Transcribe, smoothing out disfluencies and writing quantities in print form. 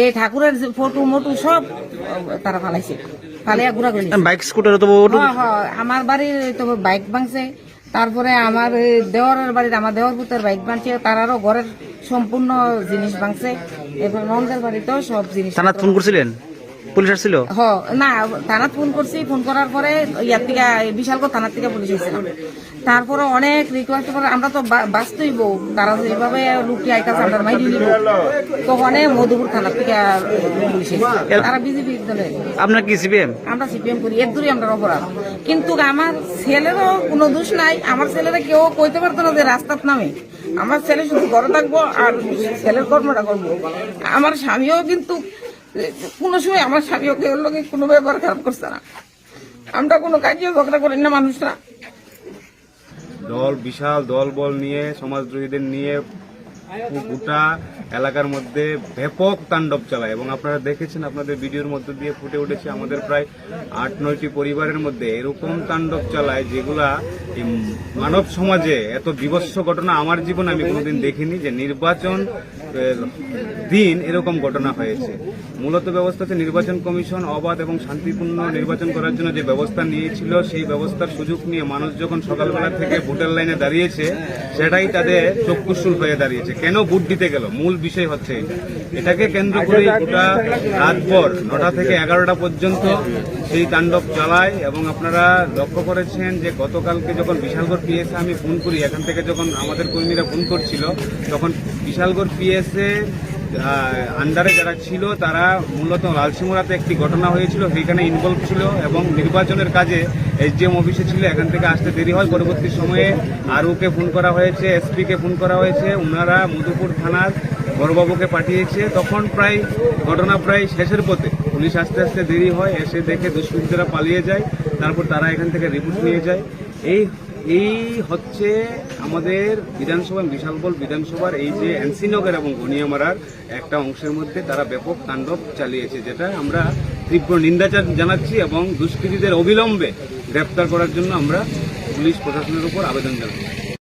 এই ঠাকুরের ফটো মটু সব তারা ফালাইছে, ফালিয়া ঘুরা করে বাইক স্কুটার তো আমার বাড়ির তো বাইক ভাঙছে, তারপরে আমার দেওয়ারের বাড়ির আমার দেওয়ার পুতের বাইক ভাঙছে, তারারও ঘরের সম্পূর্ণ জিনিস ভাঙছে। এরপর নন্দের বাড়িতেও সব জিনিস। থানাত ফোন করছিলেন? পুলিশ আসছিল? না, থানাত ফোন করছি, ফোন করার পরে ইয়ার থেকে বিশালগড় থানার থেকে পুলিশ এসেছিলাম। তারপরে অনেক রিকোয়েস্ট করে আমরা তো বাঁচতেইব, তারা যেভাবে লুকি আইতাছে আমরা মাইরি নিব, তখন মধুপুর থানার থেকে পুলিশ এসেছে। তারা বিজেপি দলের। আপনার কি সিপিএম? আমরা সিপিএম করি, এর দূরই আমরা অপরাধ। কিন্তু আমার ছেলেরও কোনো দোষ নাই, আমার ছেলেরা কেউ কইতে পারতো না যে রাস্তার নামে। আমার ছেলে শুধু ঘরে থাকবো আর ছেলের কর্মটা করবো। আমার স্বামীও কিন্তু কোনো সময় আমার স্বামীও কেউ লোকে কোনো ব্যবহার খারাপ করছে না। আমরা কোনো কাজে ঝগড়া করি না মানুষরা। বিশাল দল বল নিয়ে সমাজদ্রোহীদের নিয়ে গোটা এলাকার মধ্যে ব্যাপক তাণ্ডব চালায় এবং আপনারা দেখেছেন, আপনাদের ভিডিওর মধ্যে দিয়ে ফুটে উঠেছে আমাদের প্রায় 8-9টি পরিবারের মধ্যে এরকম তাণ্ডব চালায় যেগুলা মানব সমাজে এত বিভৎস ঘটনা আমার জীবনে আমি কোনোদিন দেখিনি যে নির্বাচন দিন এরকম ঘটনা হয়েছে। মূলত ব্যবস্থা হচ্ছে নির্বাচন কমিশন অবাধ এবং শান্তিপূর্ণ নির্বাচন করার জন্য যে ব্যবস্থা নিয়েছিল সেই ব্যবস্থার সুযোগ নিয়ে মানুষ যখন সকালবেলা থেকে ভোটের লাইনে দাঁড়িয়েছে সেটাই তাদের চক্ষুশূল হয়ে দাঁড়িয়েছে। কেন ভোট দিতে গেল মূল বিষয় হচ্ছে এটাকে কেন্দ্র করে গোটা রাতভর 9টা থেকে 11টা পর্যন্ত সেই তাণ্ডব চালায়। এবং আপনারা লক্ষ্য করেছেন যে গতকালকে যখন বিশালগড় পিএসে আমি ফোন করি, এখান থেকে যখন আমাদের কর্মীরা ফোন করছিল তখন বিশালগড় পিএসে আন্ডারে যারা ছিল তারা মূলত লালসিমুরাতে একটি ঘটনা হয়েছিল, সেখানে ইনভলভ ছিল এবং নির্বাচনের কাজে এসডিএম অফিসে ছিল। এখান থেকে আসতে দেরি হয়, পরবর্তী সময়ে আরউকে ফোন করা হয়েছে, এসপিকে ফোন করা হয়েছে, ওনারা মধুপুর থানার বড়বাবুকে পাঠিয়েছে। তখন ঘটনা প্রায় শেষের পথে, পুলিশ আসতে আসতে দেরি হয়, এসে দেখে দুষ্কৃতীরা পালিয়ে যায়, তারপর তারা এখান থেকে রিপোর্ট নিয়ে যায়। এই হচ্ছে আমাদের বিধানসভা বিশালগড় বিধানসভার এই যে এনসিনগর এবং গনিয়ামারার একটা অংশের মধ্যে তারা ব্যাপক তাণ্ডব চালিয়েছে, যেটা আমরা তীব্র নিন্দা জানাচ্ছি এবং দুষ্কৃতীদের অবিলম্বে গ্রেপ্তার করার জন্য আমরা পুলিশ প্রশাসনের উপর আবেদন জানাচ্ছি।